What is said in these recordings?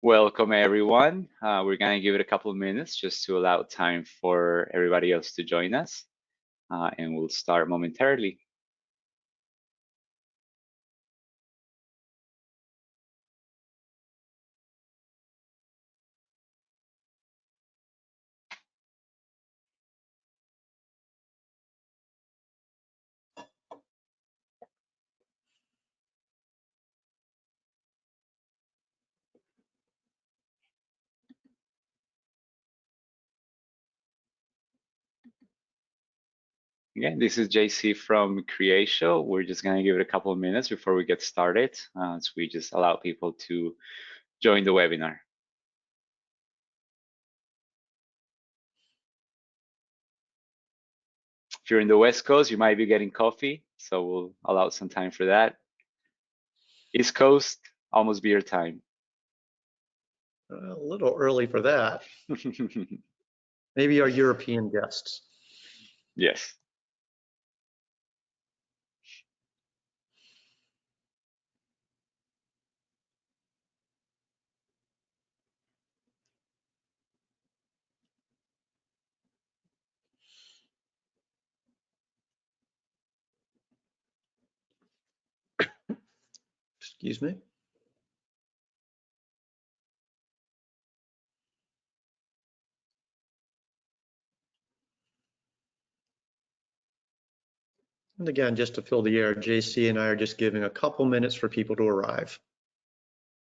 Welcome everyone. We're gonna give it a couple of minutes just to allow time for everybody else to join us, and we'll start momentarily. Again, this is JC from Creatio. We're just gonna give it a couple of minutes before we get started, so we just allow people to join the webinar. If you're in the West Coast, you might be getting coffee, so we'll allow some time for that. East Coast, almost beer time. A little early for that. Maybe our European guests. Yes. Excuse me. And again, just to fill the air, JC and I are just giving a couple minutes for people to arrive.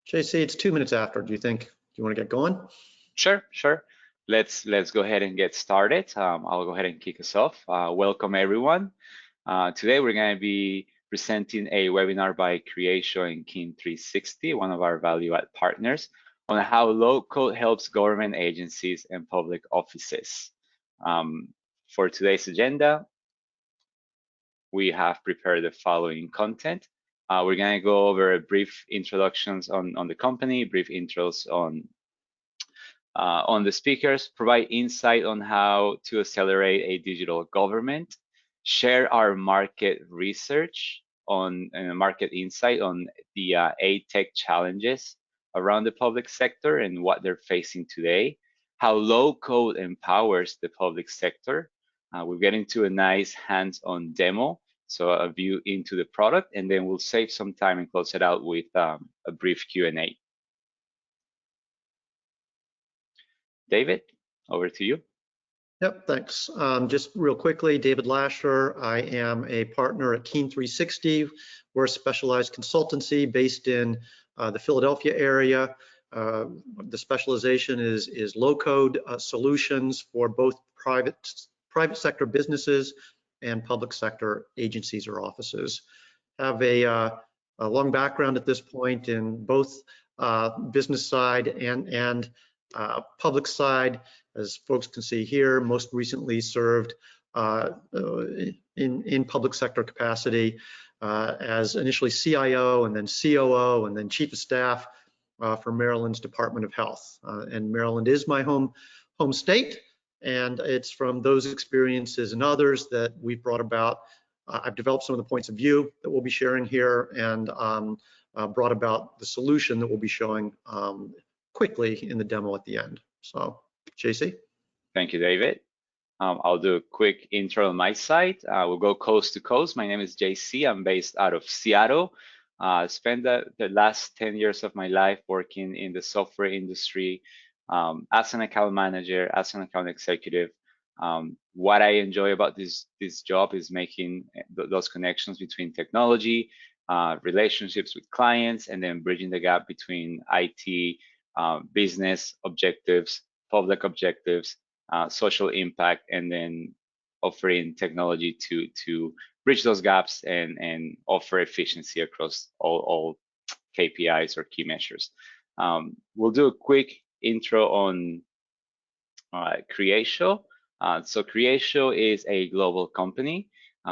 JC, it's 2 minutes after. Do you want to get going? Sure. Let's go ahead and get started. I'll go ahead and kick us off. Welcome everyone. Today we're going to be presenting a webinar by Creatio and Kin 360, one of our value-add partners, on how low-code helps government agencies and public offices. For today's agenda, we have prepared the following content. We're going to go over a brief introductions on the company, brief intros on the speakers, provide insight on how to accelerate a digital government, share our market research on market insight on the 8 tech challenges around the public sector and what they're facing today, how low code empowers the public sector. We'll get into a nice hands-on demo, so a view into the product, and then we'll save some time and close it out with a brief Q&A. David, over to you. Yep, thanks. Just real quickly, David Lasher. I am a partner at Kin 360. We're a specialized consultancy based in the Philadelphia area. The specialization is low-code solutions for both private sector businesses and public sector agencies or offices. Have a long background at this point in both business side and public side. As folks can see here, most recently served in public sector capacity as initially CIO and then COO and then Chief of Staff for Maryland's Department of Health. And Maryland is my home state, and it's from those experiences and others that we've brought about. I've developed some of the points of view that we'll be sharing here and brought about the solution that we'll be showing quickly in the demo at the end. So, JC. Thank you, David. I'll do a quick intro on my side. We'll go coast to coast. My name is JC. I'm based out of Seattle. Spent the last 10 years of my life working in the software industry as an account manager, as an account executive. What I enjoy about this job is making those connections between technology, relationships with clients, and then bridging the gap between IT, business objectives, public objectives, social impact, and then offering technology to bridge those gaps and offer efficiency across all KPIs or key measures. We'll do a quick intro on Creatio. So Creatio is a global company.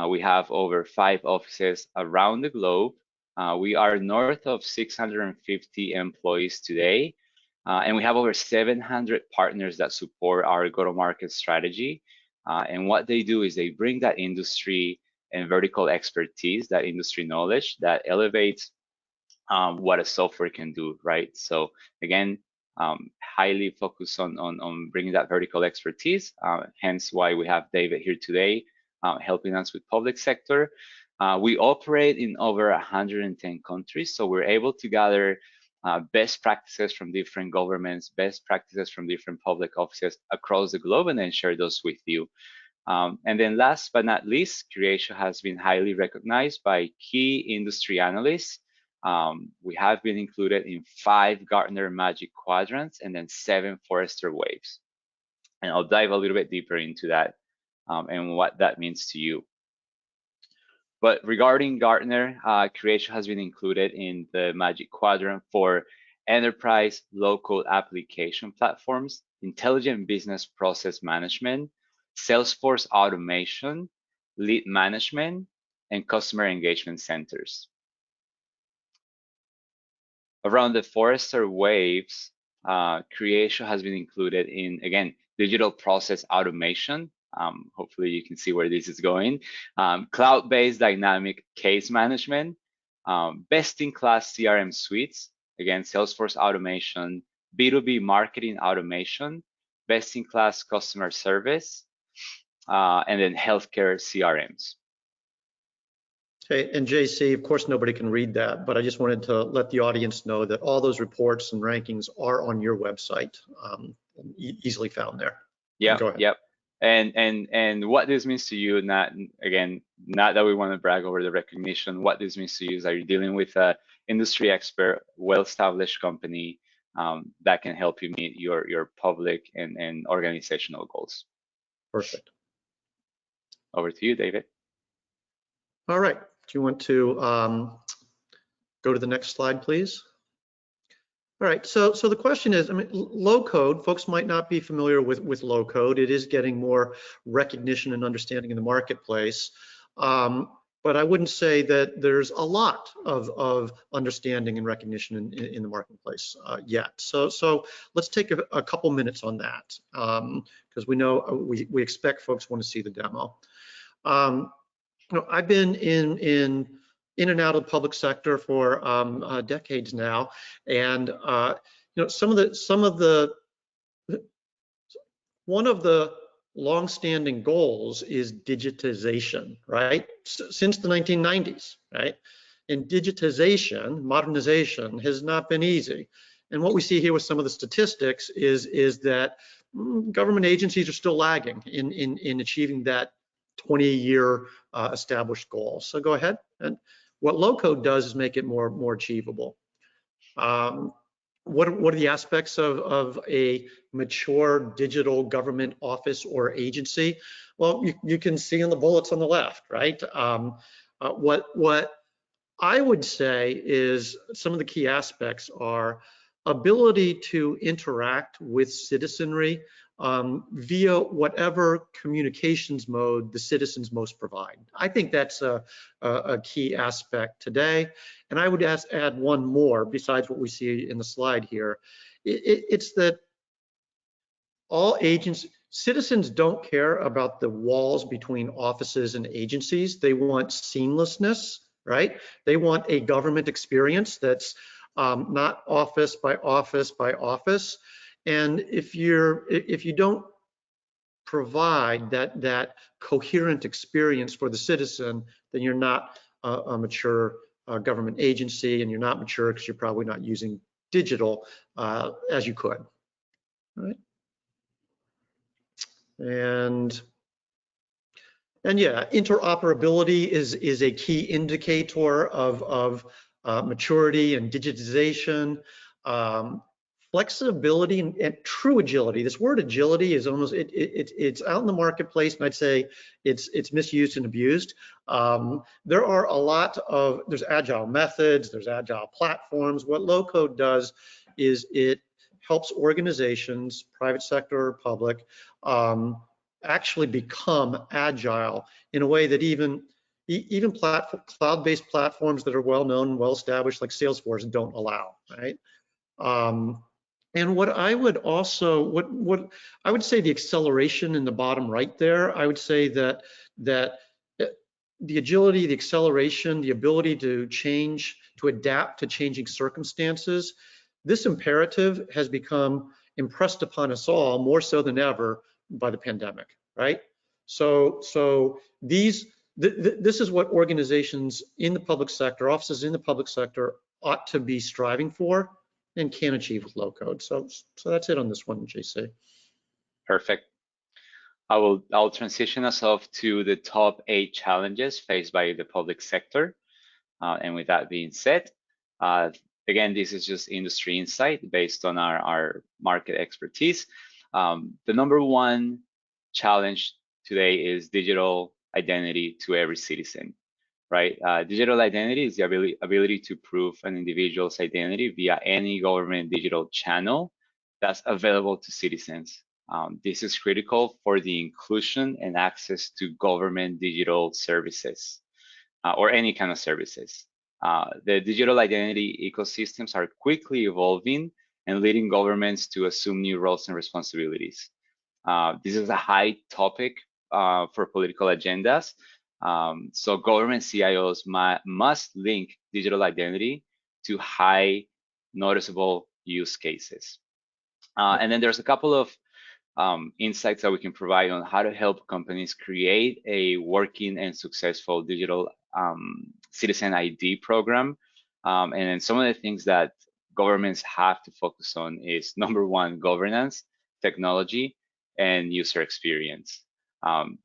We have over 5 offices around the globe. We are north of 650 employees today. And we have over 700 partners that support our go-to-market strategy. And what they do is they bring that industry and vertical expertise, that industry knowledge that elevates what a software can do, right? So again, highly focused on bringing that vertical expertise, hence why we have David here today helping us with public sector. We operate in over 110 countries, so we're able to gather best practices from different governments, best practices from different public offices across the globe, and then share those with you. And then last but not least, Creatio has been highly recognized by key industry analysts. We have been included in 5 Gartner Magic Quadrants and then 7 Forrester Waves. And I'll dive a little bit deeper into that and what that means to you. But regarding Gartner, Creatio has been included in the Magic Quadrant for enterprise low-code application platforms, intelligent business process management, Salesforce automation, lead management, and customer engagement centers. Around the Forrester Waves, Creatio has been included in, again, digital process automation. Hopefully you can see where this is going. Cloud-based dynamic case management, best-in-class CRM suites, again, Salesforce automation, B2B marketing automation, best-in-class customer service, and then healthcare CRMs. Okay, and JC, of course, nobody can read that, but I just wanted to let the audience know that all those reports and rankings are on your website, easily found there. Yeah, go ahead. Yep. And what this means to you, not that we want to brag over the recognition, what this means to you is that you're dealing with an industry expert, well-established company that can help you meet your public and organizational goals. Perfect. Over to you, David. All right. Do you want to go to the next slide, please? All right, so the question is, I mean, low code, folks might not be familiar with low code. It is getting more recognition and understanding in the marketplace. But I wouldn't say that there's a lot of understanding and recognition in the marketplace yet. So let's take a couple minutes on that, because we know we expect folks want to see the demo. You know, I've been in and out of the public sector for decades now, and you know, one of the long-standing goals is digitization, right? Since the 1990s, right? And digitization, modernization, has not been easy. And what we see here with some of the statistics is that government agencies are still lagging in achieving that 20-year established goal. So go ahead. And what low code does is make it more achievable. What are the aspects of a mature digital government office or agency? Well, you can see in the bullets on the left, right? What I would say is some of the key aspects are ability to interact with citizenry via whatever communications mode the citizens most provide. I think that's a key aspect today. And I would add one more besides what we see in the slide here. It's that all citizens don't care about the walls between offices and agencies. They want seamlessness, right? They want a government experience that's not office by office by office. And if you don't provide that coherent experience for the citizen, then you're not a mature government agency, and you're not mature because you're probably not using digital as you could. All right. And yeah, interoperability is a key indicator of maturity and digitization. Flexibility and true agility. This word agility is almost it's out in the marketplace, and I'd say it's misused and abused. There are there's agile methods, there's agile platforms. What low code does is it helps organizations, private sector or public, actually become agile in a way that even cloud-based platforms that are well known and well established like Salesforce don't allow, right? And what I would also, what I would say the acceleration in the bottom right there, I would say that the agility, the acceleration, the ability to change, to adapt to changing circumstances, this imperative has become impressed upon us all more so than ever by the pandemic, right? So this is what organizations in the public sector, offices in the public sector ought to be striving for and can achieve with low code. So that's it on this one, JC. Perfect. I'll transition us off to the top 8 challenges faced by the public sector. And with that being said, again, this is just industry insight based on our market expertise. The number 1 challenge today is digital identity to every citizen, right? Digital identity is the ability to prove an individual's identity via any government digital channel that's available to citizens. This is critical for the inclusion and access to government digital services or any kind of services. The digital identity ecosystems are quickly evolving and leading governments to assume new roles and responsibilities. This is a high topic for political agendas. So government CIOs must link digital identity to high noticeable use cases. And then there's a couple of insights that we can provide on how to help companies create a working and successful digital citizen ID program. And then some of the things that governments have to focus on is number 1, governance, technology, and user experience.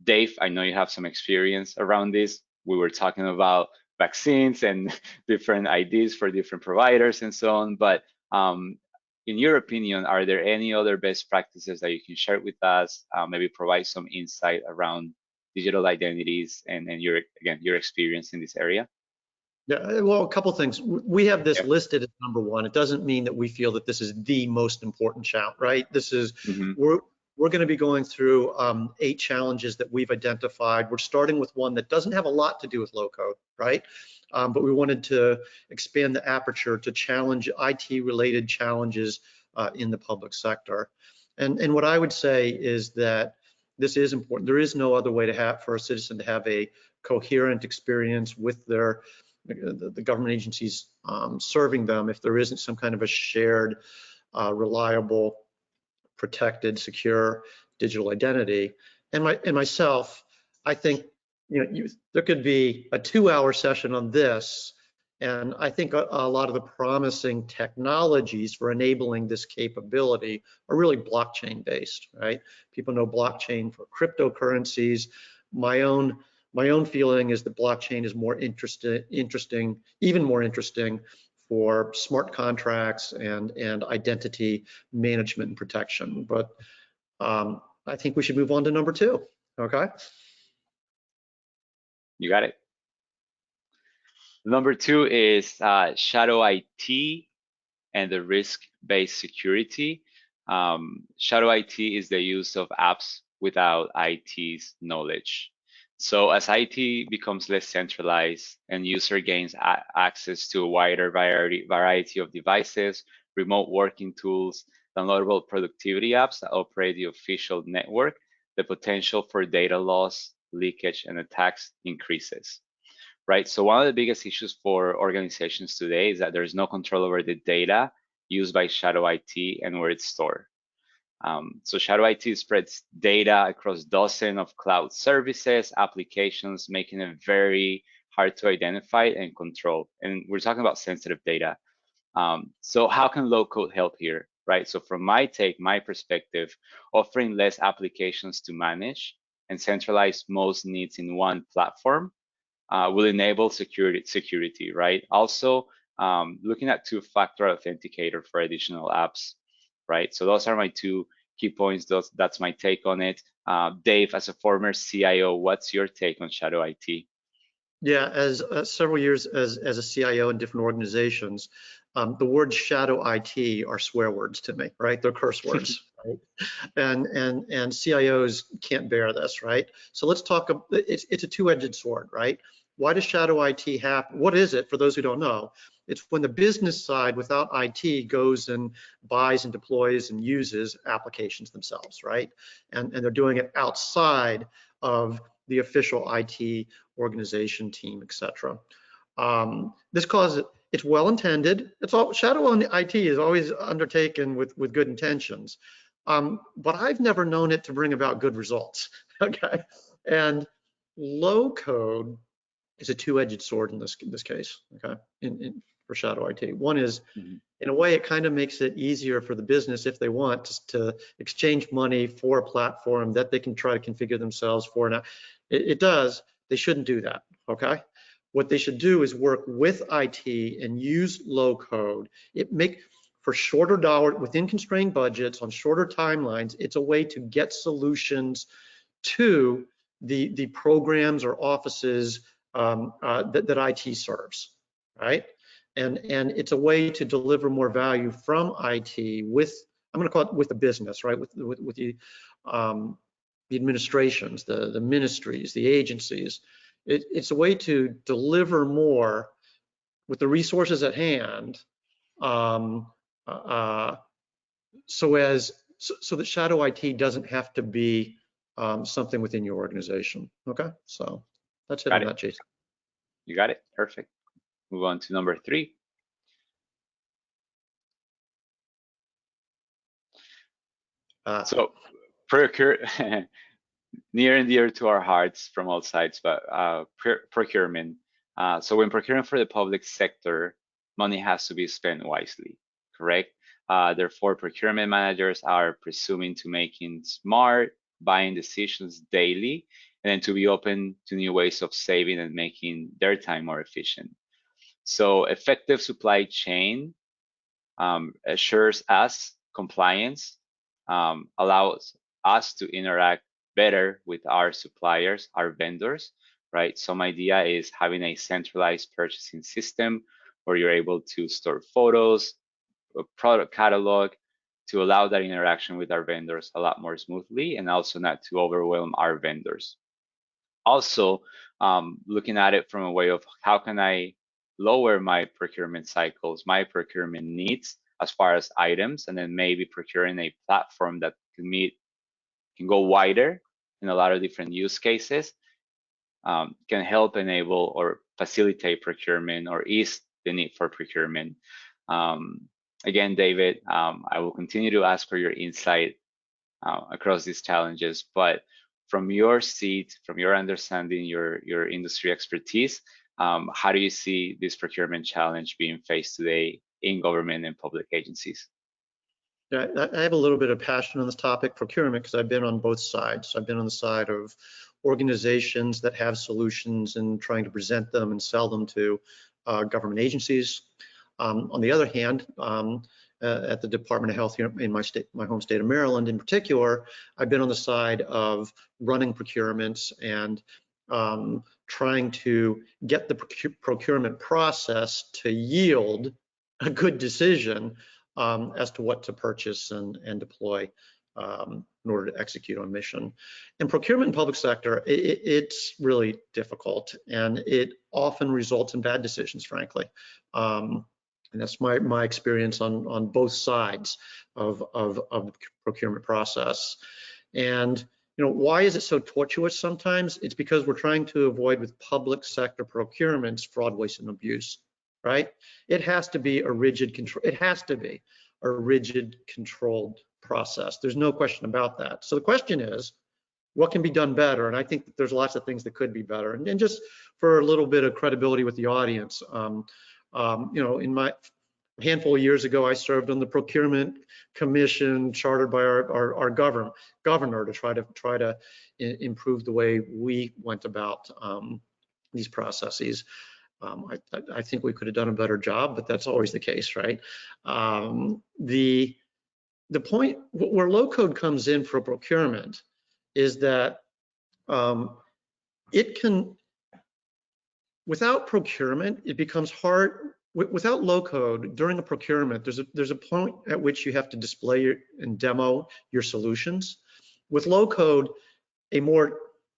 Dave, I know you have some experience around this. We were talking about vaccines and different IDs for different providers and so on, but in your opinion, are there any other best practices that you can share with us? Maybe provide some insight around digital identities and your experience in this area? Yeah, well, a couple things. We have this Yeah. listed as number 1. It doesn't mean that we feel that this is the most important challenge, right? This is, Mm-hmm. we're going to be going through 8 challenges that we've identified. We're starting with one that doesn't have a lot to do with low code, right? But we wanted to expand the aperture to challenge IT-related challenges in the public sector. And what I would say is that this is important. There is no other way to have for a citizen to have a coherent experience with the government agencies serving them if there isn't some kind of a shared, reliable, protected, secure digital identity. And myself, I think there could be a 2-hour session on this, and I think a lot of the promising technologies for enabling this capability are really blockchain based, right? People know blockchain for cryptocurrencies. My own feeling is that blockchain is more interesting, even more interesting for smart contracts and identity management and protection. But I think we should move on to number 2. Okay. You got it. Number 2 is shadow IT and the risk-based security. Shadow IT is the use of apps without IT's knowledge. So as IT becomes less centralized and user gains access to a wider variety of devices, remote working tools, downloadable productivity apps that operate the official network, the potential for data loss, leakage, and attacks increases. Right. So one of the biggest issues for organizations today is that there's no control over the data used by shadow IT and where it's stored. So shadow IT spreads data across dozens of cloud services, applications, making it very hard to identify and control. And we're talking about sensitive data. So how can low code help here, right? So from my perspective, offering less applications to manage and centralize most needs in one platform will enable security, right? Also, looking at 2-factor authenticator for additional apps, right? So those are my 2 key points. That's my take on it. Dave, as a former CIO, what's your take on shadow IT? Yeah, as several years as a CIO in different organizations, the words shadow IT are swear words to me, right? They're curse words, right? And CIOs can't bear this, right? So let's talk. It's a 2-edged sword, right? Why does shadow IT happen? What is it, for those who don't know? It's when the business side without IT goes and buys and deploys and uses applications themselves, right? And they're doing it outside of the official IT organization team, etc. This causes it's well intended. It's all shadow on IT is always undertaken with good intentions, but I've never known it to bring about good results. Okay, and low code is a two-edged sword in this case. Okay, for shadow IT, one is, Mhm. in a way, it kind of makes it easier for the business if they want to exchange money for a platform that they can try to configure themselves for. Now, it does. They shouldn't do that. Okay. What they should do is work with IT and use low code. For shorter dollar within constrained budgets on shorter timelines. It's a way to get solutions to the programs or offices that IT serves, right? And it's a way to deliver more value from IT with, I'm going to call it with the business, right? With the administrations, the ministries, the agencies. It's a way to deliver more with the resources at hand, um, uh, so that shadow IT doesn't have to be something within your organization. Okay, so that's it on Got it. that, Jason. You got it. Perfect. Move on to number 3. So procure near and dear to our hearts from all sides, but procurement. So when procuring for the public sector, money has to be spent wisely, correct? Therefore, procurement managers are presuming to making smart buying decisions daily, and then to be open to new ways of saving and making their time more efficient. So effective supply chain assures us compliance, allows us to interact better with our suppliers, our vendors, right? Some idea is having a centralized purchasing system where you're able to store photos, a product catalog, to allow that interaction with our vendors a lot more smoothly, and also not to overwhelm our vendors. Also, looking at it from a way of how can I lower my procurement cycles, my procurement needs as far as items, and then maybe procuring a platform that can go wider in a lot of different use cases, can help enable or facilitate procurement or ease the need for procurement. Again, David, I will continue to ask for your insight across these challenges, but from your seat, from your understanding, your industry expertise, how do you see this procurement challenge being faced today in government and public agencies? Yeah, I have a little bit of passion on this topic, procurement, because I've been on both sides. I've been on the side of organizations that have solutions and trying to present them and sell them to government agencies. On the other hand, at the Department of Health here in my home state of Maryland in particular, I've been on the side of running procurements and trying to get the procurement process to yield a good decision as to what to purchase and deploy in order to execute on mission. And procurement in public sector, it's really difficult, and it often results in bad decisions, frankly. And that's my experience on both sides of the procurement process. And why is it so tortuous sometimes? It's because we're trying to avoid with public sector procurements fraud, waste, and abuse, right? It has to be a rigid control. It has to be a rigid, controlled process. There's no question about that. So the question is, what can be done better? And I think that there's lots of things that could be better. And just for a little bit of credibility with the audience, in my handful of years ago, I served on the procurement commission chartered by our governor to try to improve the way we went about these processes. I think we could have done a better job, but that's always the case, right? The point where low code comes in for procurement is that it can, without procurement, it becomes hard. Without low code during a procurement, there's a point at which you have to display and demo your solutions. With low code,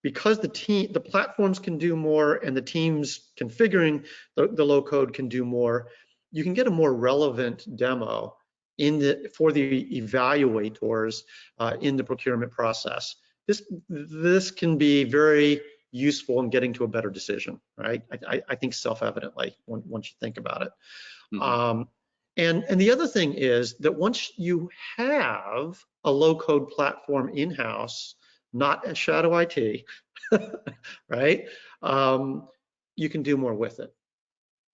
because the platforms can do more and the teams configuring the low code can do more, you can get a more relevant demo for the evaluators in the procurement process. This can be very useful in getting to a better decision, right? I think self-evidently once you think about it. Mm-hmm. And the other thing is that once you have a low-code platform in-house, not a shadow IT, right? You can do more with it,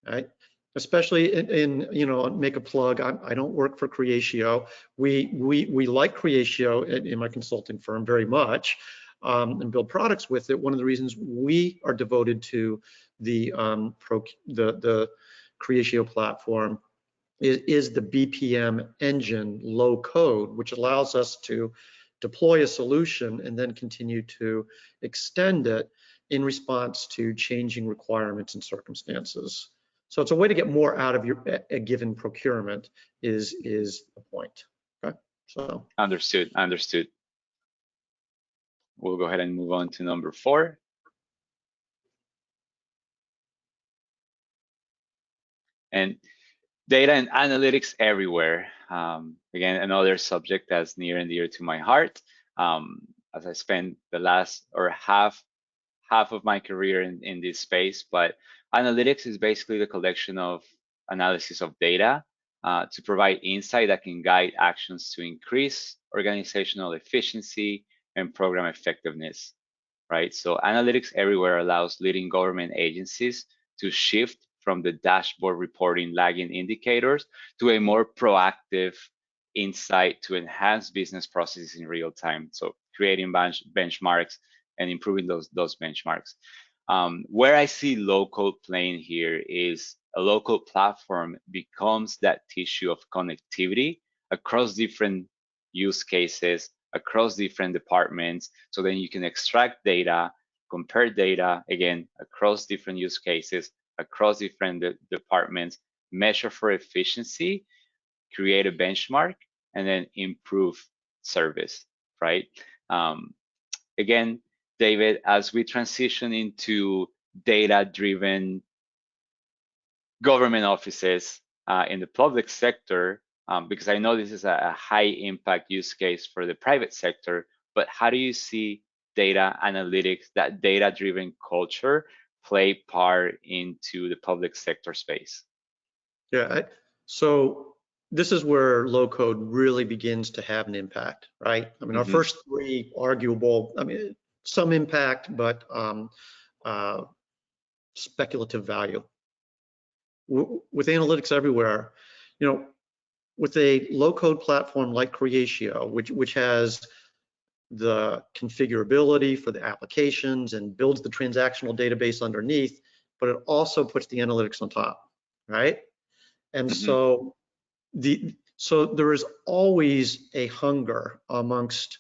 right? Especially in you know, make a plug. I don't work for Creatio. We like Creatio in my consulting firm very much, and build products with it. One of the reasons we are devoted to the the Creatio platform is the Bpm Engine low code, which allows us to deploy a solution and then continue to extend it in response to changing requirements and circumstances. So it's a way to get more out of a given procurement is the point. Okay, so. Understood. Understood. We'll go ahead and move on to number 4. And data and analytics everywhere. Again, another subject that's near and dear to my heart. As I spent the last or half of my career in this space, but analytics is basically the collection of analysis of data to provide insight that can guide actions to increase organizational efficiency and program effectiveness, right? So analytics everywhere allows leading government agencies to shift from the dashboard reporting lagging indicators to a more proactive insight to enhance business processes in real time. So creating benchmarks and improving those benchmarks. Where I see local playing here is a local platform becomes that tissue of connectivity across different use cases, across different departments. So then you can extract data, compare data, again, across different use cases, across different departments, measure for efficiency, create a benchmark, and then improve service, right? Again, David, as we transition into data-driven government offices in the public sector, because I know this is a high impact use case for the private sector, but how do you see data analytics, that data-driven culture play part into the public sector space? Yeah, so this is where low code really begins to have an impact, right? I mean, our Mm-hmm. first 3 arguable, I mean, some impact, but speculative value. With analytics everywhere, you know, with a low code platform like Creatio, which has the configurability for the applications and builds the transactional database underneath, but it also puts the analytics on top, right? And Mm-hmm. so there is always a hunger amongst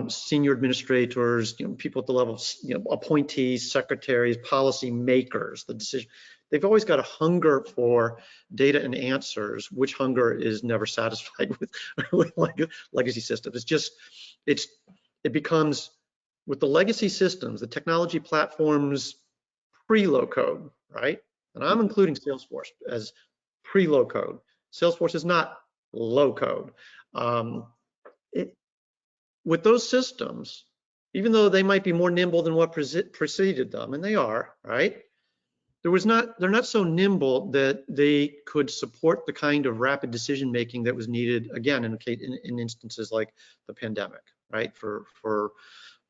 senior administrators, you know, people at the level of, you know, appointees, secretaries, policy makers, the decision. They've always got a hunger for data and answers, which hunger is never satisfied with legacy systems. It's just, it becomes, with the legacy systems, the technology platforms pre-low code, right? And I'm including Salesforce as pre-low code. Salesforce is not low code. With those systems, even though they might be more nimble than what preceded them, and they are, right? They're not so nimble that they could support the kind of rapid decision making that was needed, again, in instances like the pandemic, right? For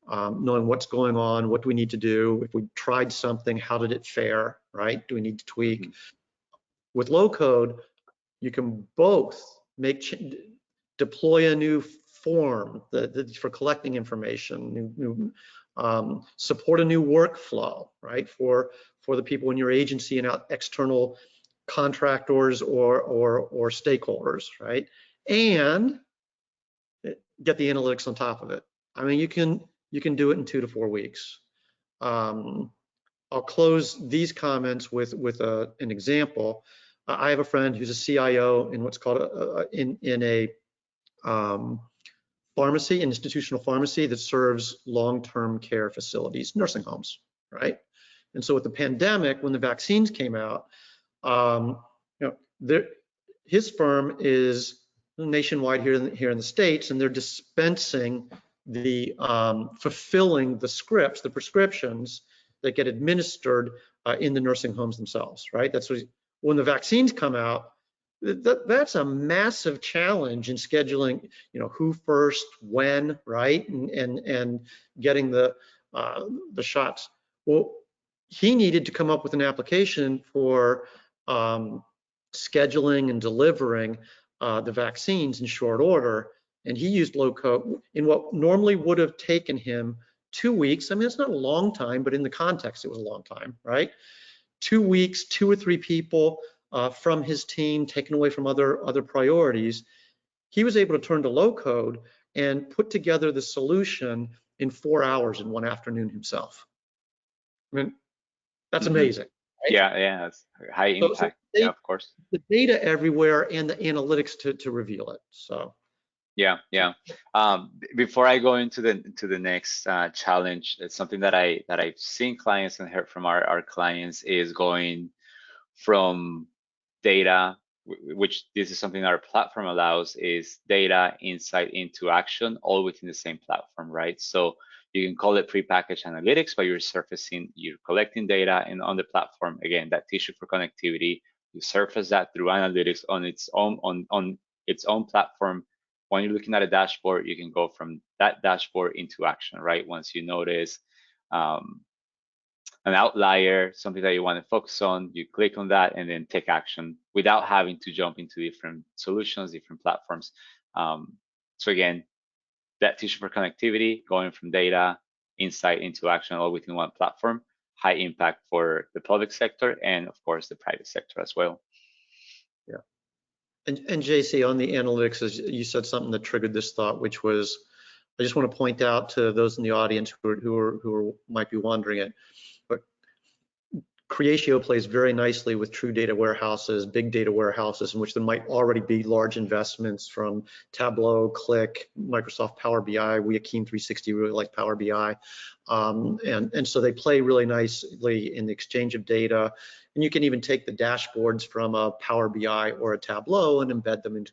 knowing what's going on, what do we need to do? If we tried something, how did it fare, right? Do we need to tweak? Mm-hmm. With low code, you can both deploy a new form for collecting information, support a new workflow, right? For the people in your agency and external contractors or stakeholders, right? And get the analytics on top of it. I mean, you can do it in 2 to 4 weeks. I'll close these comments with an example. I have a friend who's a CIO in what's called in a pharmacy, an institutional pharmacy that serves long-term care facilities, nursing homes, right? And so with the pandemic, when the vaccines came out, you know, his firm is nationwide here in the States, and they're dispensing the fulfilling the scripts, the prescriptions that get administered in the nursing homes themselves, right? That's what, when the vaccines come out, that's a massive challenge in scheduling, who first, when, right? And getting the shots. Well, he needed to come up with an application for scheduling and delivering the vaccines in short order. And he used low code in what normally would have taken him 2 weeks. I mean, it's not a long time, but in the context, it was a long time, right? 2 weeks, 2 or 3 people from his team taken away from other priorities. He was able to turn to low code and put together the solution in 4 hours in one afternoon himself. I mean, that's amazing, right? Yeah, it's high impact. Yeah, of course. The data everywhere and the analytics to reveal it. So. Yeah. Before I go into the next challenge, it's something that I've seen clients and heard from our clients is going from data, which this is something our platform allows, is data, insight into action, all within the same platform, right? So you can call it prepackaged analytics, but you're collecting data and on the platform, again, that tissue for connectivity, you surface that through analytics on its own platform. When you're looking at a dashboard, you can go from that dashboard into action, right? Once you notice an outlier, something that you want to focus on, you click on that and then take action without having to jump into different solutions, different platforms. So again, that tissue for connectivity, going from data, insight into action, all within one platform, high impact for the public sector and of course the private sector as well. Yeah. And JC, on the analytics, as you said something that triggered this thought, which was, I just want to point out to those in the audience who might be wondering it, but Creatio plays very nicely with true data warehouses, big data warehouses, in which there might already be large investments from Tableau, Click, Microsoft Power BI. We at Keen 360 really like Power BI. And so they play really nicely in the exchange of data. And you can even take the dashboards from a Power BI or a Tableau and embed them into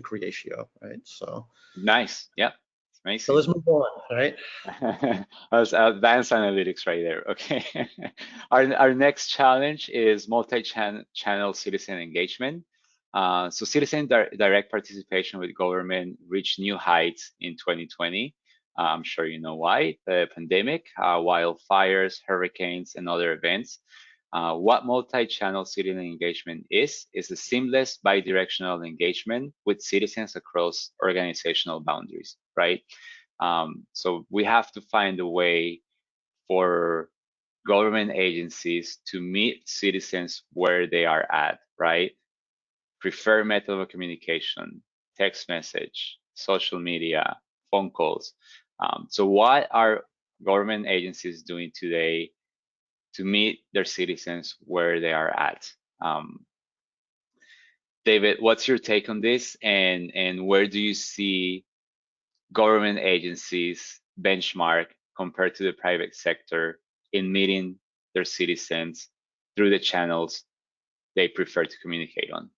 Creatio, right? So nice, yeah, it's amazing. So let's move on, right? That's advanced analytics right there. Okay. Our next challenge is multi-channel citizen engagement. So citizen direct participation with government reached new heights in 2020. I'm sure you know why. The pandemic, wildfires, hurricanes, and other events. What multi-channel citizen engagement is a seamless bi-directional engagement with citizens across organizational boundaries, right? So we have to find a way for government agencies to meet citizens where they are at, right? Preferred method of communication, text message, social media, phone calls. So what are government agencies doing today to meet their citizens where they are at? David, what's your take on this, and where do you see government agencies benchmark compared to the private sector in meeting their citizens through the channels they prefer to communicate on?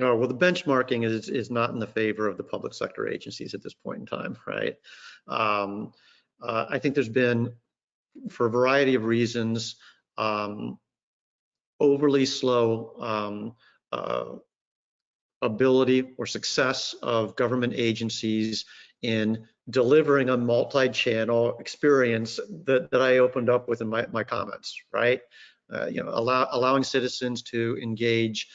Oh, well, the benchmarking is not in the favor of the public sector agencies at this point in time, right? I think there's been, for a variety of reasons, overly slow ability or success of government agencies in delivering a multi-channel experience that I opened up with in my comments, right? Allowing citizens to engage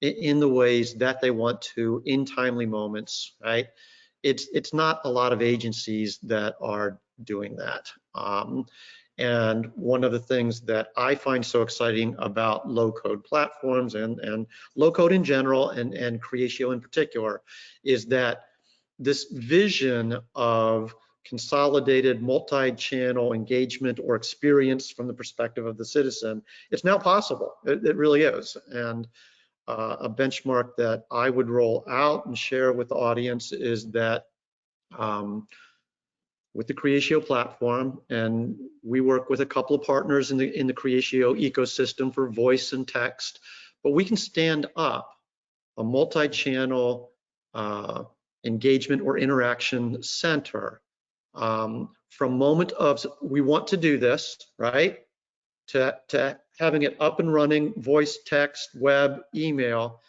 in the ways that they want to in timely moments, right? It's not a lot of agencies that are doing that. And one of the things that I find so exciting about low-code platforms and low-code in general and Creatio in particular is that this vision of consolidated multi-channel engagement or experience from the perspective of the citizen, it's now possible. It really is. And a benchmark that I would roll out and share with the audience is that with the Creatio platform, and we work with a couple of partners in the Creatio ecosystem for voice and text, but we can stand up a multi-channel engagement or interaction center. From moment of we want to do this, right, to having it up and running, voice, text, web, email,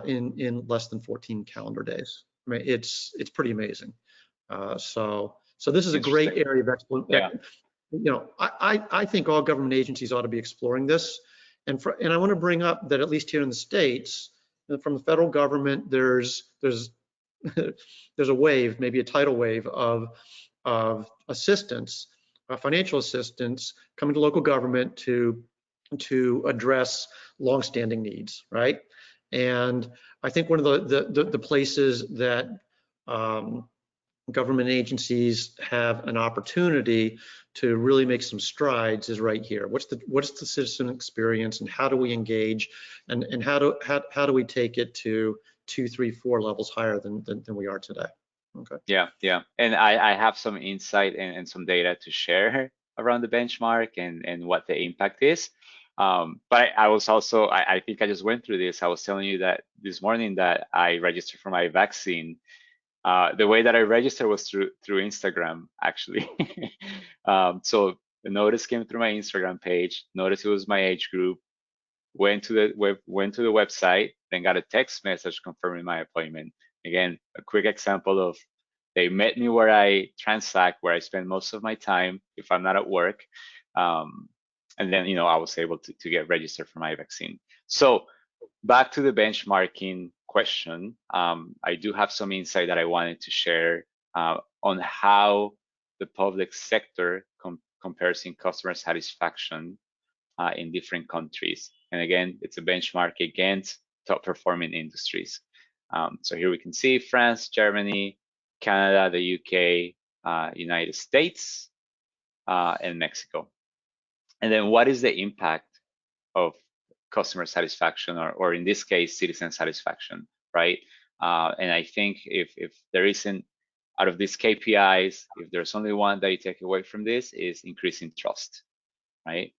in less than 14 calendar days. I mean, it's pretty amazing. So this is a great Interesting. area of Yeah. I think all government agencies ought to be exploring this. And I want to bring up that at least here in the States, from the federal government, there's there's a wave, maybe a tidal wave of assistance, financial assistance coming to local government to address longstanding needs, right? And I think one of the places that government agencies have an opportunity to really make some strides is right here. What's the citizen experience, and how do we engage, and how do we take it to 2, 3, 4 levels higher than we are today? Okay. Yeah. And I have some insight and some data to share around the benchmark and what the impact is. But I was also, I think I just went through this. I was telling you that this morning that I registered for my vaccine. The way that I registered was through Instagram, actually. So the notice came through my Instagram page. Notice it was my age group. Went to the website, then got a text message confirming my appointment. Again, a quick example of they met me where I transact, where I spend most of my time if I'm not at work. And then, I was able to get registered for my vaccine. So back to the benchmarking question, I do have some insight that I wanted to share on how the public sector compares in customer satisfaction in different countries. And again, it's a benchmark against top performing industries. So here we can see France, Germany, Canada, the UK, United States, and Mexico. And then what is the impact of customer satisfaction, or in this case, citizen satisfaction, right? And I think if there isn't, out of these KPIs, if there's only one that you take away from this, is increasing trust, right?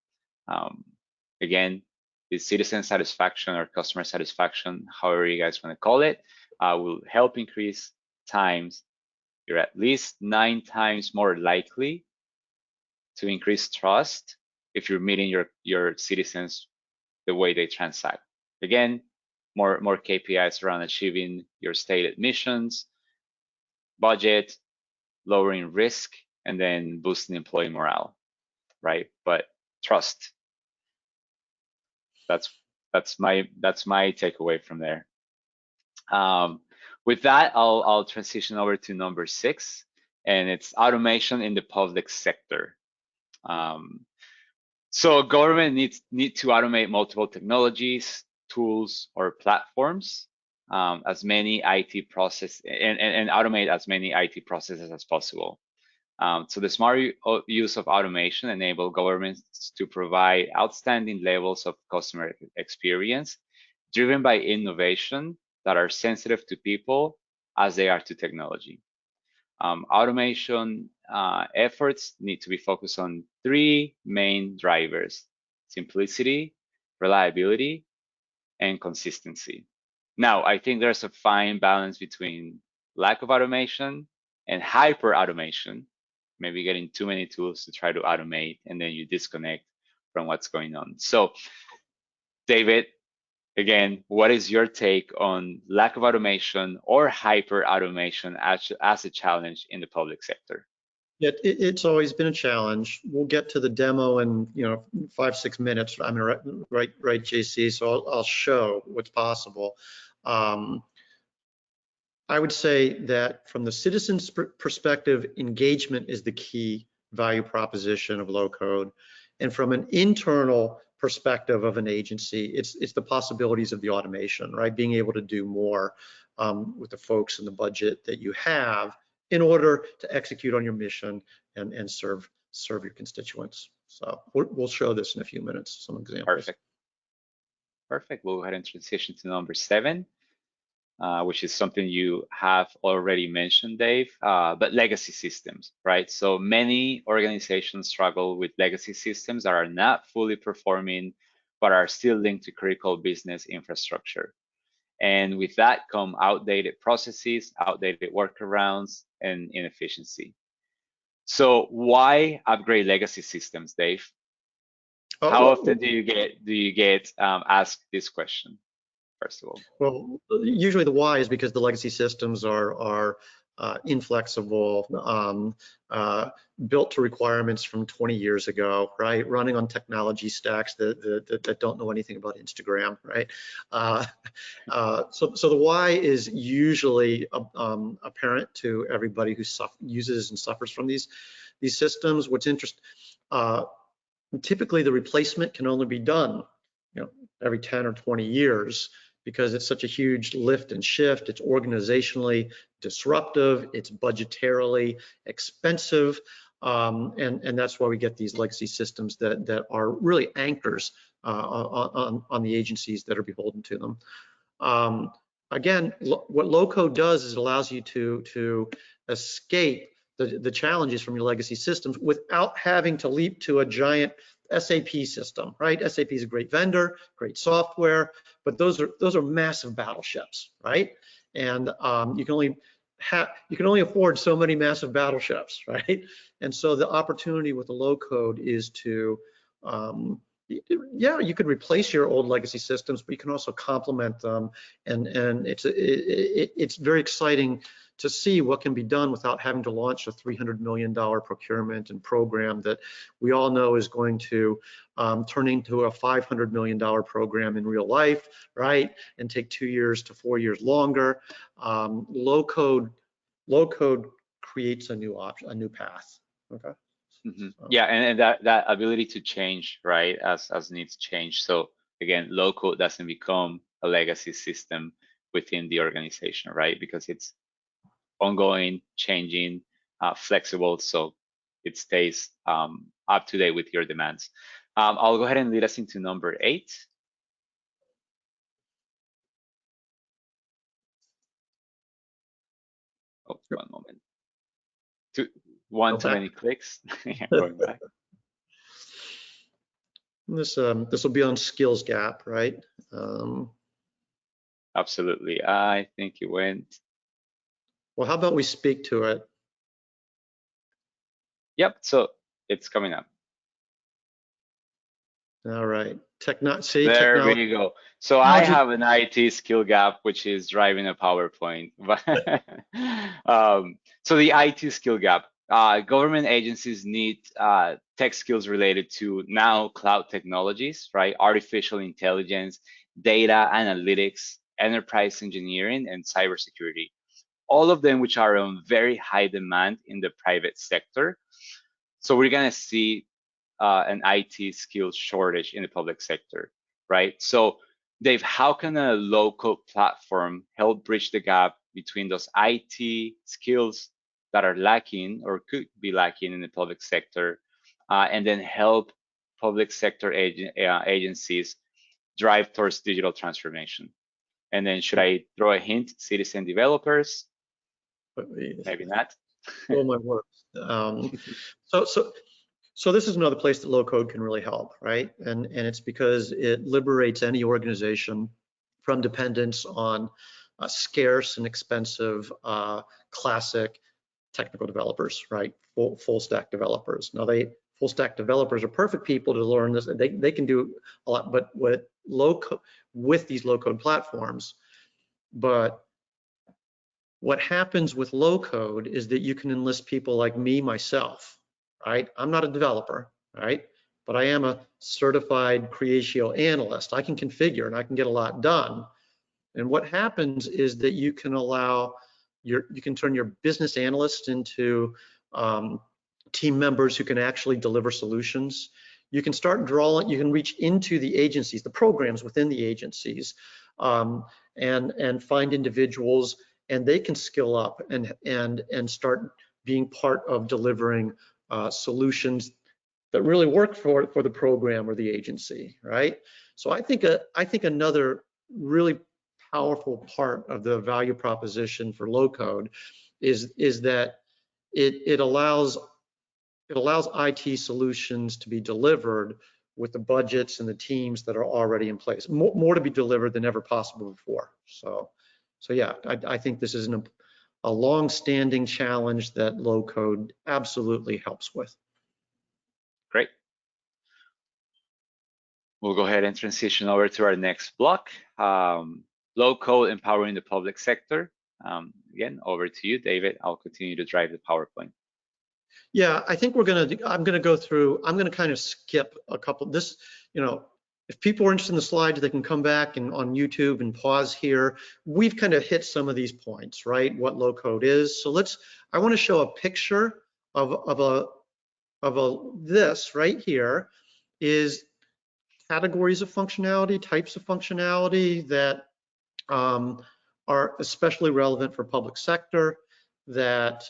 Again, the citizen satisfaction or customer satisfaction, however you guys want to call it, will help increase times. You're at least 9 times more likely to increase trust if you're meeting your citizens the way they transact. Again, more KPIs around achieving your stated missions, budget, lowering risk, and then boosting employee morale, right? But trust. That's my takeaway from there. With that, I'll transition over to number 6, and it's automation in the public sector. So government need to automate multiple technologies, tools, or platforms, as many IT process and automate as many IT processes as possible. So the smart use of automation enable governments to provide outstanding levels of customer experience, driven by innovation that are sensitive to people as they are to technology. Automation efforts need to be focused on 3 main drivers: simplicity, reliability, and consistency. Now, I think there's a fine balance between lack of automation and hyper automation, maybe getting too many tools to try to automate, and then you disconnect from what's going on. So, David, again, what is your take on lack of automation or hyper automation as a challenge in the public sector? It's always been a challenge. We'll get to the demo in 5, 6 minutes. I'm gonna right, JC. So I'll show what's possible. I would say that from the citizen's perspective, engagement is the key value proposition of low code, and from an internal perspective of an agency, it's the possibilities of the automation, right? Being able to do more with the folks and the budget that you have in order to execute on your mission and serve your constituents. So we'll show this in a few minutes, some examples. Perfect. We'll go ahead and transition to number 7, which is something you have already mentioned, Dave, but legacy systems, right? So many organizations struggle with legacy systems that are not fully performing, but are still linked to critical business infrastructure. And with that come outdated processes, outdated workarounds, and inefficiency. So why upgrade legacy systems, Dave? How often do you get asked this question, first of all? Well, usually the why is because the legacy systems are inflexible, built to requirements from 20 years ago, right? Running on technology stacks that don't know anything about Instagram, right? So the why is usually apparent to everybody who uses and suffers from these systems. What's interesting, typically the replacement can only be done, every 10 or 20 years, because it's such a huge lift and shift. It's organizationally disruptive, it's budgetarily expensive, and that's why we get these legacy systems that are really anchors on the agencies that are beholden to them. Again, what low code does is it allows you to escape the challenges from your legacy systems without having to leap to a giant SAP system, right? SAP is a great vendor, great software, but those are massive battleships, right? And you can only afford so many massive battleships, right? And so the opportunity with the low code is to yeah, you could replace your old legacy systems, but you can also complement them, and it's very exciting to see what can be done without having to launch a $300 million procurement and program that we all know is going to turn into a $500 million program in real life, right? And take 2 years to 4 years longer. Low code creates a new option, a new path. Okay. Mm-hmm. Yeah, and that ability to change, right, as needs change. So again, low code doesn't become a legacy system within the organization, right? Because it's ongoing, changing, flexible, so it stays up to date with your demands. I'll go ahead and lead us into number 8. Oh, one moment. One too many clicks. Going back. This will be on skills gap, right? Absolutely. I think it went. Well, how about we speak to it? Yep. So it's coming up. All right. There we go. So I have an IT skill gap, which is driving a PowerPoint. So the IT skill gap. Government agencies need tech skills related to now cloud technologies, right? Artificial intelligence, data analytics, enterprise engineering, and cybersecurity. All of them which are on very high demand in the private sector. So we're gonna see an IT skills shortage in the public sector, right? So Dave, how can a low-code platform help bridge the gap between those IT skills that are lacking or could be lacking in the public sector, and then help public sector agencies drive towards digital transformation? And then should I throw a hint, citizen developers? Maybe not. Oh my word. So this is another place that low code can really help, right? And it's because it liberates any organization from dependence on scarce and expensive classic technical developers, right? Full stack developers. Now full stack developers are perfect people to learn this. They can do a lot, but with these low code platforms, but what happens with low code is that you can enlist people like me, myself, right? I'm not a developer, right? But I am a certified Creatio analyst. I can configure and I can get a lot done. And what happens is that you can turn your business analysts into team members who can actually deliver solutions. You can you can reach into the agencies, the programs within the agencies, and find individuals, and they can skill up and start being part of delivering solutions that really work for the program or the agency, right? So I think another really powerful part of the value proposition for low code is that it allows IT solutions to be delivered with the budgets and the teams that are already in place. More to be delivered than ever possible before. So yeah, I think this is a long-standing challenge that low code absolutely helps with. Great. We'll go ahead and transition over to our next block, low code empowering the public sector. Again, over to you, David. I'll continue to drive the PowerPoint. Yeah, I think I'm gonna kind of skip a couple. If people are interested in the slides, they can come back and on YouTube and pause here. We've kind of hit some of these points, right? What low code is. So I want to show a picture of this right here is categories of functionality, types of functionality that are especially relevant for public sector that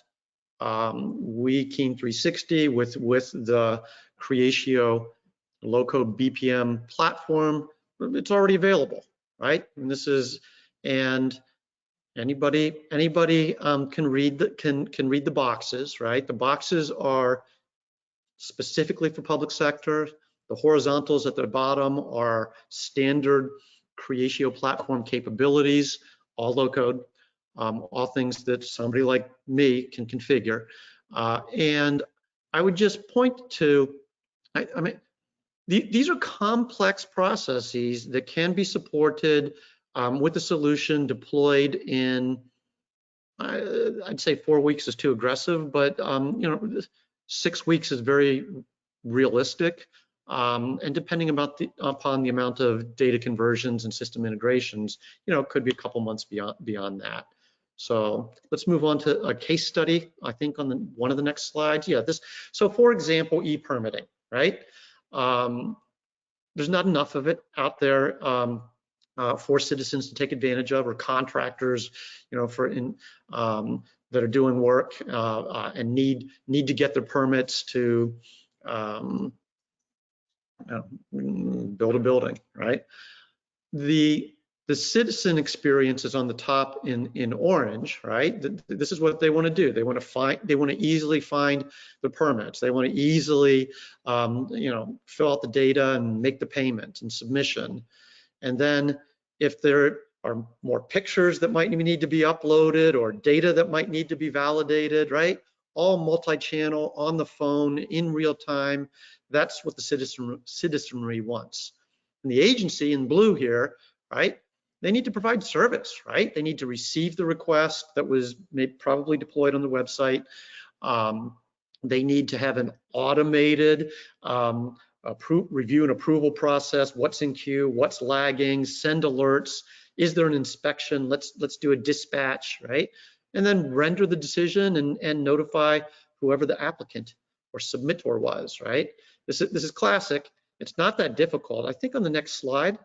we Keen 360 with the Creatio low-code BPM platform, it's already available, right? And anybody can read the boxes, right? The boxes are specifically for public sector. The horizontals at the bottom are standard Creatio platform capabilities, all low-code. All things that somebody like me can configure. And I would just point to, these are complex processes that can be supported with a solution deployed in, I'd say 4 weeks is too aggressive, but 6 weeks is very realistic. And depending upon the amount of data conversions and system integrations, it could be a couple months beyond that. So let's move on to a case study, I think on one of the next slides. Yeah, so for example, e-permitting, right? There's not enough of it out there for citizens to take advantage of, or contractors, that are doing work and need to get their permits to build a building, right? The citizen experience is on the top in orange, right? This is what they want to do. They want to easily find the permits. They want to easily, fill out the data and make the payment and submission. And then if there are more pictures that might need to be uploaded or data that might need to be validated, right? All multi-channel on the phone in real time. That's what the citizenry wants. And the agency in blue here, right? They need to provide service, right? They need to receive the request that was probably deployed on the website. They need to have an automated review and approval process. What's in queue? What's lagging? Send alerts. Is there an inspection? Let's do a dispatch, right? And then render the decision and notify whoever the applicant or submittor was, right? This is classic. It's not that difficult. I think on the next slide,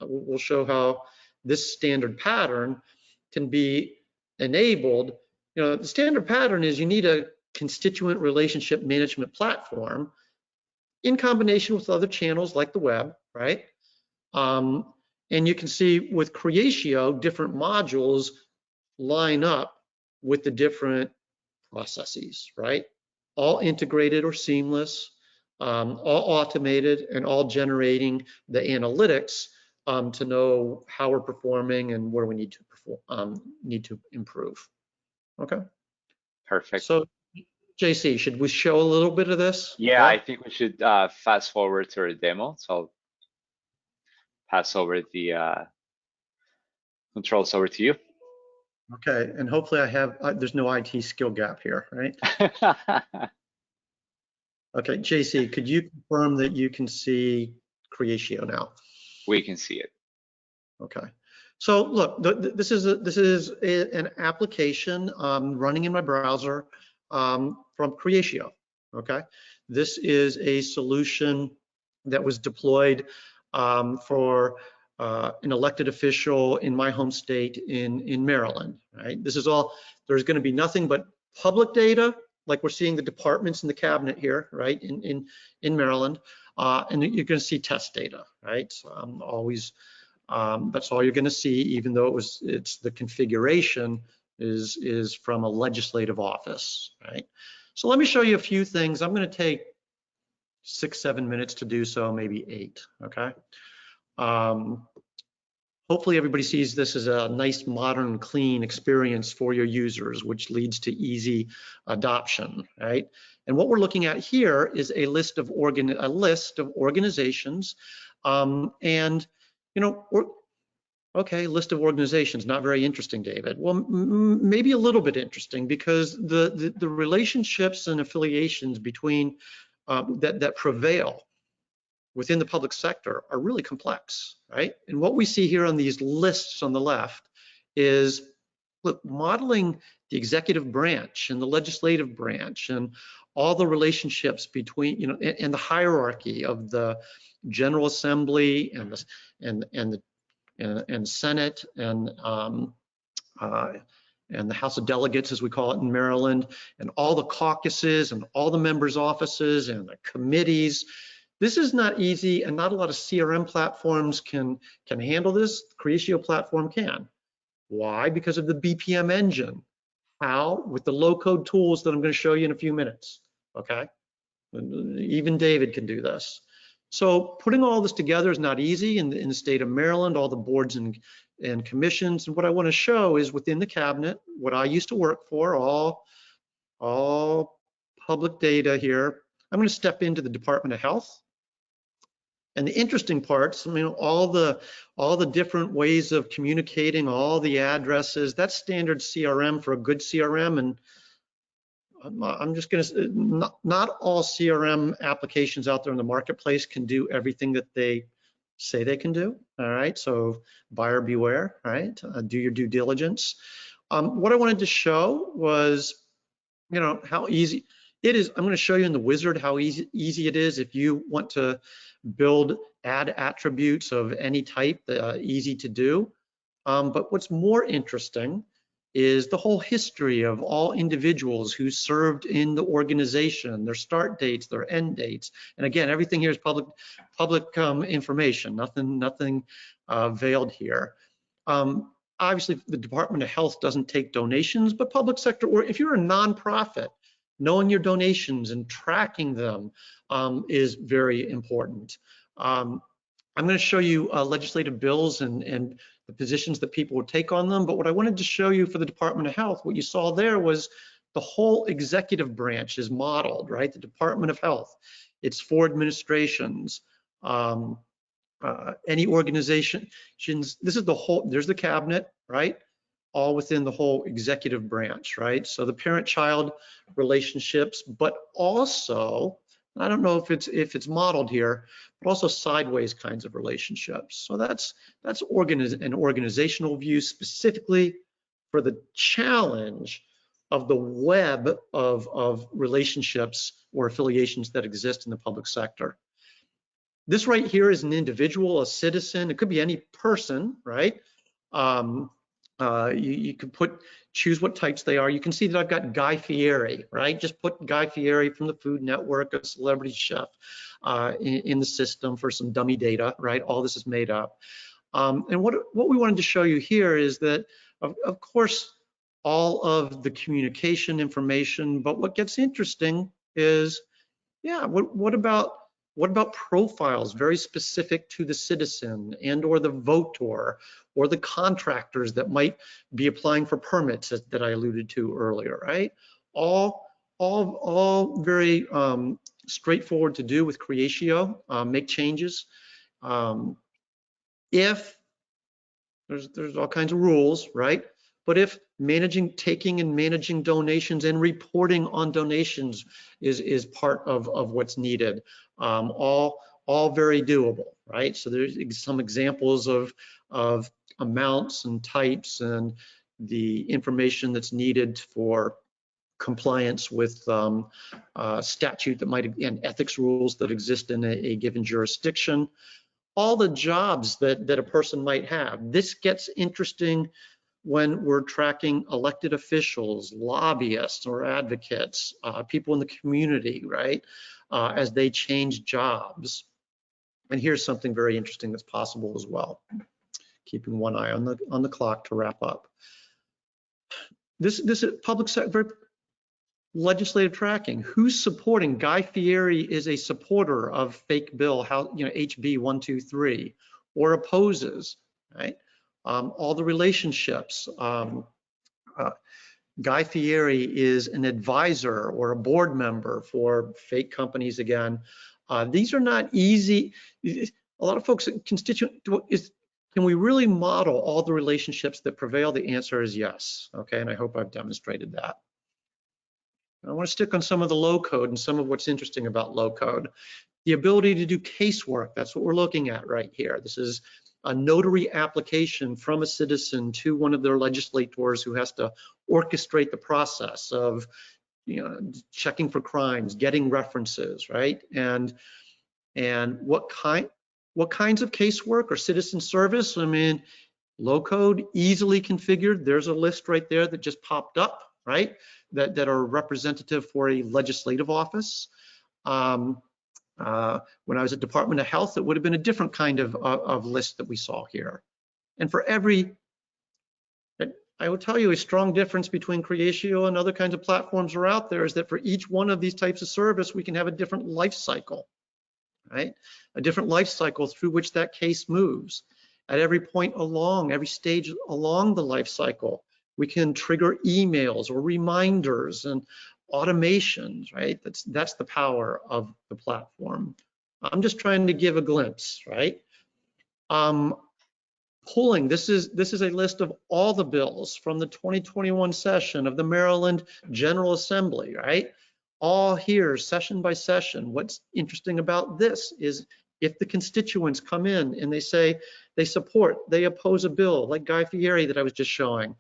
we'll show how this standard pattern can be enabled. The standard pattern is you need a constituent relationship management platform in combination with other channels like the web, right? And you can see with Creatio, different modules line up with the different processes, right? All integrated or seamless, all automated, and all generating the analytics to know how we're performing and where we need to improve. Okay. Perfect. So, JC, should we show a little bit of this? Yeah, I think we should fast forward to our demo. So I'll pass over the controls over to you. Okay, and hopefully there's no IT skill gap here, right? Okay, JC, could you confirm that you can see Creatio now? We can see it. Okay. So look, this is an application running in my browser from Creatio. Okay. This is a solution that was deployed for an elected official in my home state in Maryland. Right. This is all. There's going to be nothing but public data, like we're seeing the departments in the cabinet here, right, in Maryland, and you're going to see test data, right? So that's all you're going to see, even though it's the configuration is from a legislative office, right? So let me show you a few things. I'm going to take 6, 7 minutes to do so, maybe 8, okay? Hopefully everybody sees this as a nice, modern, clean experience for your users, which leads to easy adoption, right? And what we're looking at here is a list of organizations, and you know, okay, list of organizations, not very interesting, David. Well, maybe a little bit interesting, because the relationships and affiliations between that prevail within the public sector are really complex, right? And what we see here on these lists on the left is, look, modeling the executive branch and the legislative branch and all the relationships between, you know, and the hierarchy of the General Assembly and the Senate and the House of Delegates, as we call it in Maryland, and all the caucuses and all the members' offices and the committees. This is not easy, and not a lot of CRM platforms can handle this. The Creatio platform can. Why? Because of the Bpm Engine. How? With the low-code tools that I'm going to show you in a few minutes, okay? Even David can do this. So putting all this together is not easy in the state of Maryland, all the boards and commissions. And what I want to show is within the cabinet, what I used to work for, all public data here. I'm going to step into the Department of Health. And the interesting parts, I mean, all the different ways of communicating, all the addresses, that's standard CRM for a good CRM. And I'm just going to, not all CRM applications out there in the marketplace can do everything that they say they can do. All right, so buyer beware. All right, do your due diligence. What I wanted to show was, you know, how easy it is. I'm going to show you in the wizard how easy it is if you want to add attributes of any type, easy to do. But what's more interesting is the whole history of all individuals who served in the organization, their start dates, their end dates. And again, everything here is public information, nothing veiled here. Obviously, the Department of Health doesn't take donations, but public sector, or if you're a nonprofit, knowing your donations and tracking them is very important. I'm going to show you legislative bills and the positions that people would take on them. But what I wanted to show you for the Department of Health, what you saw there was the whole executive branch is modeled, right? The Department of Health, its 4 administrations, any organizations. This is the whole, there's the cabinet, right? All within the whole executive branch, right? So the parent-child relationships, but also, I don't know if it's modeled here, but also sideways kinds of relationships. So that's an organizational view specifically for the challenge of the web of relationships or affiliations that exist in the public sector. This right here is an individual, a citizen. It could be any person, right? You could choose what types they are. You can see that I've got Guy Fieri, right? Just put Guy Fieri from the Food Network, a celebrity chef, in the system for some dummy data, right? All this is made up. And what we wanted to show you here is that, of course, all of the communication information, but what gets interesting is, yeah, what about profiles very specific to the citizen and or the voter or the contractors that might be applying for permits that I alluded to earlier, right? All very straightforward to do with Creatio, make changes. If there's all kinds of rules, right? But if taking and managing donations and reporting on donations is part of what's needed, all very doable, right? So there's some examples of amounts and types and the information that's needed for compliance with statute that and ethics rules that exist in a given jurisdiction. All the jobs that a person might have. This gets interesting when we're tracking elected officials, lobbyists or advocates, people in the community, right, as they change jobs. And here's something very interesting that's possible as well. Keeping one eye on the clock to wrap up. This is public sector, legislative tracking. Who's supporting? Guy Fieri is a supporter of fake bill, HB 123, or opposes, right? All the relationships. Guy Fieri is an advisor or a board member for fake companies again. These are not easy. A lot of folks, can we really model all the relationships that prevail? The answer is yes, okay, and I hope I've demonstrated that. I want to stick on some of the low code and some of what's interesting about low code. The ability to do casework, that's what we're looking at right here. This is a notary application from a citizen to one of their legislators who has to orchestrate the process of, checking for crimes, getting references, right? And what kinds of casework or citizen service? I mean, low code, easily configured. There's a list right there that just popped up, right? That are representative for a legislative office. When I was at Department of Health, it would have been a different kind of list that we saw here. And for every, I will tell you, a strong difference between Creatio and other kinds of platforms are out there is that for each one of these types of service, we can have a different life cycle, right? A different life cycle through which that case moves. At every point along, every stage along the life cycle, we can trigger emails or reminders and automations, right? That's the power of the platform. I'm just trying to give a glimpse, right? Pulling, this is a list of all the bills from the 2021 session of the Maryland General Assembly, right? All here, session by session. What's interesting about this is if the constituents come in and they say they support, they oppose a bill, like Guy Fieri that I was just showing,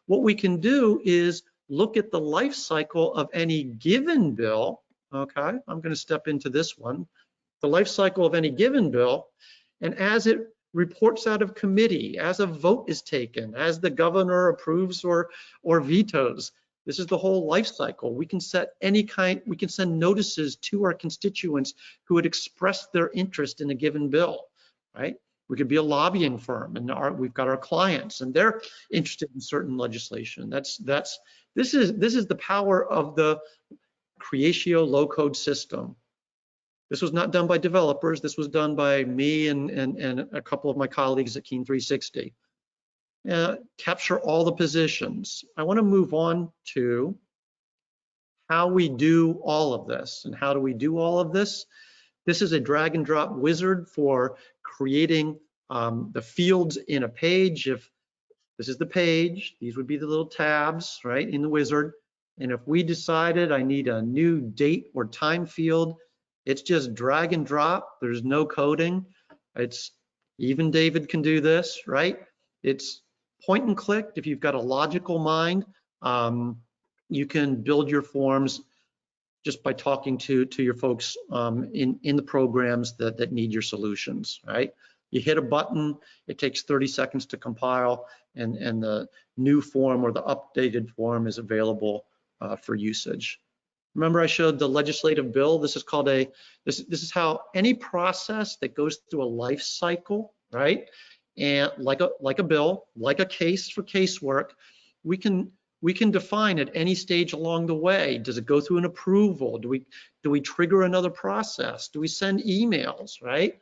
what we can do is look at the life cycle of any given bill. Okay, I'm going to step into this one. The life cycle of any given bill, and as it reports out of committee, as a vote is taken, as the governor approves or vetoes, this is the whole life cycle. We can set we can send notices to our constituents who had expressed their interest in a given bill, right? We could be a lobbying firm, and we've got our clients, and they're interested in certain legislation. This is the power of the Creatio low-code system. This was not done by developers. This was done by me and a couple of my colleagues at Keen 360. Capture all the positions. I want to move on to how we do all of this. And how do we do all of this? This is a drag and drop wizard for creating the fields in a page. If this is the page, these would be the little tabs, right, in the wizard. And if we decided I need a new date or time field, it's just drag and drop. There's no coding. Even David can do this, right? It's point and click. If you've got a logical mind, you can build your forms just by talking to your folks in the programs that need your solutions, right? You hit a button, it takes 30 seconds to compile, and the new form or the updated form is available for usage. Remember I showed the legislative bill? This is called this is how any process that goes through a life cycle, right? And like a bill, like a case for casework, we can define at any stage along the way. Does it go through an approval? Do we trigger another process? Do we send emails, right?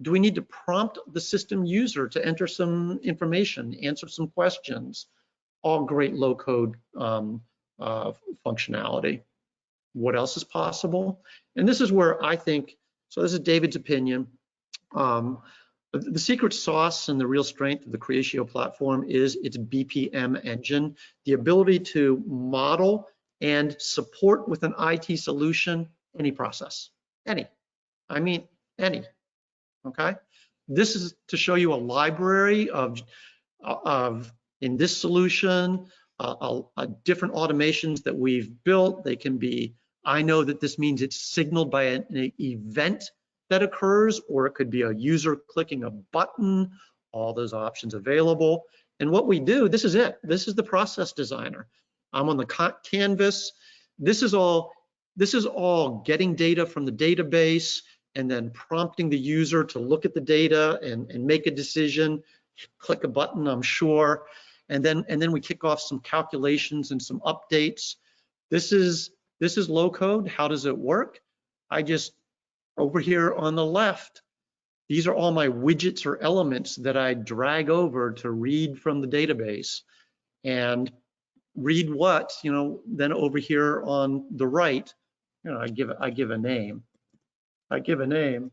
Do we need to prompt the system user to enter some information, answer some questions? All great low code functionality. What else is possible? And this is where I think, so this is David's opinion. The secret sauce and the real strength of the Creatio platform is its Bpm engine, the ability to model and support with an IT solution any process, any. I mean, any, okay? This is to show you a library of in this solution, different automations that we've built. They can be, I know that this means it's signaled by an event that occurs, or it could be a user clicking a button, all those options available. And what we do, this is it. This is the process designer. I'm on the canvas. This is all getting data from the database and then prompting the user to look at the data and make a decision, click a button, I'm sure. And then we kick off some calculations and some updates. This is This is low code. How does it work? I just, over here on the left, these are all my widgets or elements that I drag over to read from the database. And read what, then over here on the right, I give a name. I give a name,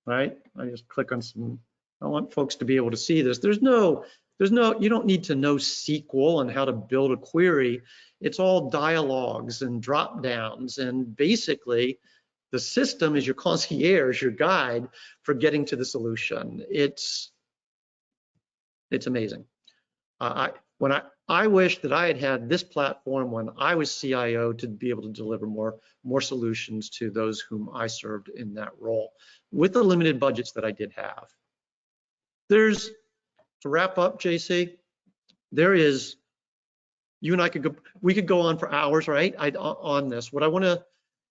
right? I just click on some, I want folks to be able to see this. You don't need to know SQL and how to build a query. It's all dialogues and drop downs, and basically the system is your concierge, your guide for getting to the solution. It's amazing. I wish that I had had this platform when I was CIO to be able to deliver more solutions to those whom I served in that role with the limited budgets that I did have. To wrap up, JC, you and I we could go on for hours, right? On this.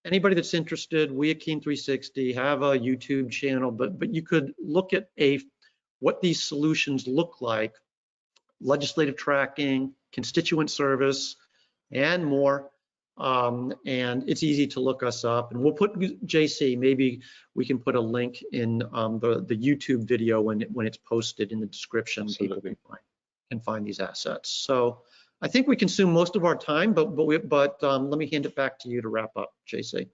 Anybody that's interested, we at Keen 360 have a YouTube channel, but you could look at what these solutions look like: legislative tracking, constituent service, and more. And it's easy to look us up. And we'll put, JC, maybe we can put a link in the YouTube video when it's posted in the description. Absolutely. People can find these assets. So I think we consume most of our time, but let me hand it back to you to wrap up, JC.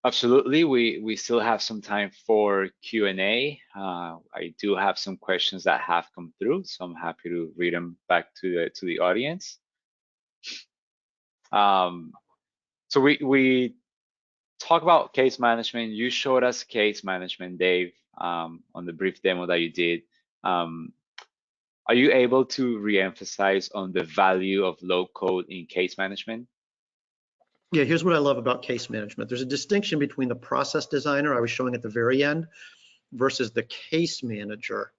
Absolutely. We still have some time for Q&A. I do have some questions that have come through, so I'm happy to read them back to the audience. So we talk about case management. You showed us case management, Dave, on the brief demo that you did. Are you able to re-emphasize on the value of low code in case management? Yeah, here's what I love about case management. There's a distinction between the process designer I was showing at the very end versus the case manager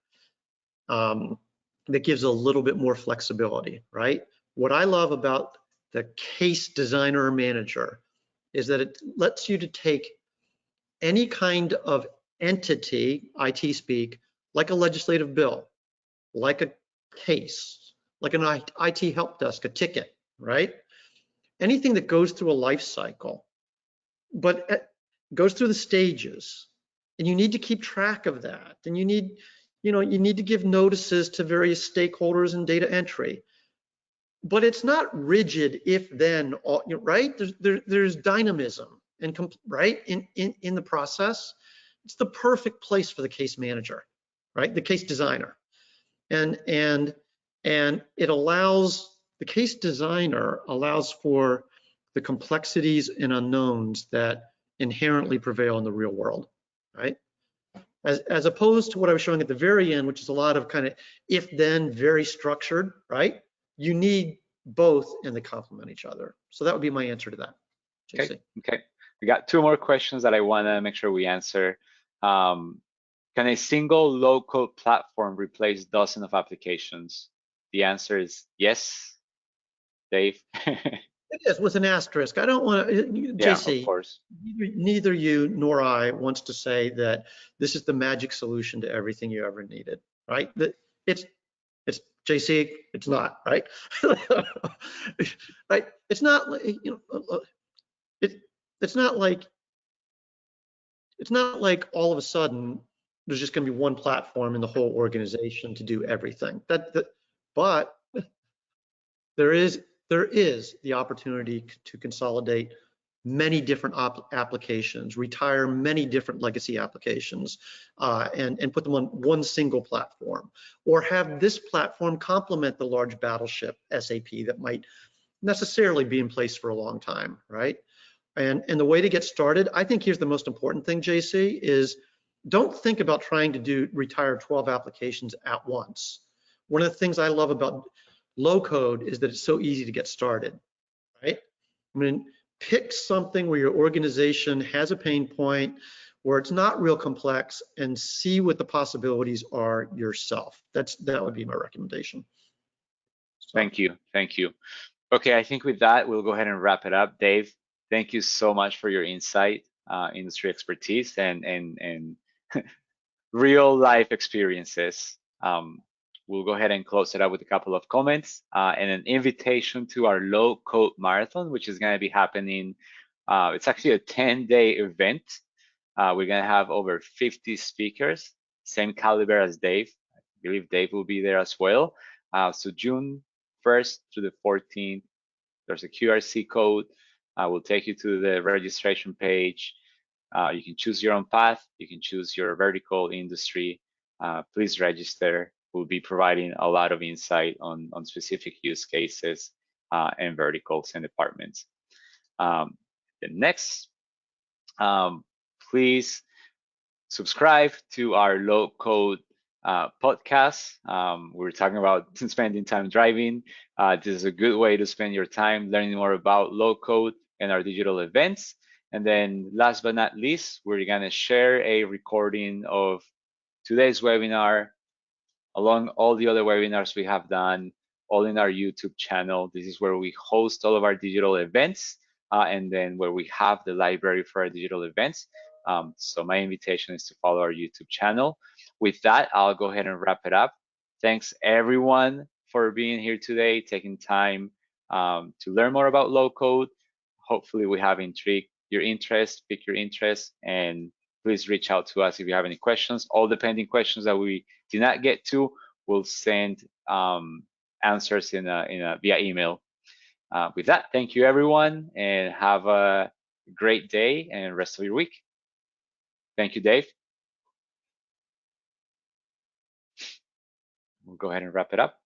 that gives a little bit more flexibility, right? What I love about the case designer or manager is that it lets you to take any kind of entity, IT speak, like a legislative bill, like a case, like an IT help desk, a ticket, right? Anything that goes through a life cycle, but goes through the stages, and you need to keep track of that. And you need to give notices to various stakeholders in data entry. But it's not rigid if then, right? There's dynamism and right in the process. It's the perfect place for the case manager, right? The case designer, and it allows the case designer allows for the complexities and unknowns that inherently prevail in the real world, right? As opposed to what I was showing at the very end, which is a lot of kind of if then, very structured, right? You need both and they complement each other. So that would be my answer to that. JC. Okay. We got two more questions that I want to make sure we answer. Can a single low-code platform replace dozens of applications? The answer is yes. Dave? It is with an asterisk. I don't want to, Yeah, JC, of course. neither you nor I wants to say that this is the magic solution to everything you ever needed, right? It's JC, it's not, right? Right? It's not, it's not like all of a sudden there's just going to be one platform in the whole organization to do everything. But there is the opportunity to consolidate many different applications, retire many different legacy applications, and put them on one single platform, or have this platform complement the large battleship SAP that might necessarily be in place for a long time, right? And the way to get started, I think here's the most important thing, JC, is don't think about trying to retire 12 applications at once. One of the things I love about low code is that it's so easy to get started, right? I mean, pick something where your organization has a pain point, where it's not real complex, and see what the possibilities are yourself. That would be my recommendation. So. Thank you. Okay, I think with that, we'll go ahead and wrap it up. Dave, thank you so much for your insight, industry expertise, and real life experiences. we'll go ahead and close it up with a couple of comments and an invitation to our low code marathon, which is going to be happening. It's actually a 10-day event. We're going to have over 50 speakers, same caliber as Dave. I believe Dave will be there as well. So June 1st through the 14th, there's a QRC code. We'll take you to the registration page. You can choose your own path. You can choose your vertical industry. Please register. We'll be providing a lot of insight on specific use cases and verticals and departments. The next, please subscribe to our low code podcast. We were talking about spending time driving. This is a good way to spend your time learning more about low code and our digital events. And then last but not least, we're going to share a recording of today's webinar along all the other webinars we have done, all in our YouTube channel. This is where we host all of our digital events and then where we have the library for our digital events. So my invitation is to follow our YouTube channel. With that, I'll go ahead and wrap it up. Thanks everyone for being here today, taking time to learn more about low code. Hopefully we have intrigued your interest, piqued your interest, and please reach out to us if you have any questions. All the pending questions that we did not get to, we'll send answers via email. With that, thank you everyone, and have a great day and rest of your week. Thank you, Dave. We'll go ahead and wrap it up.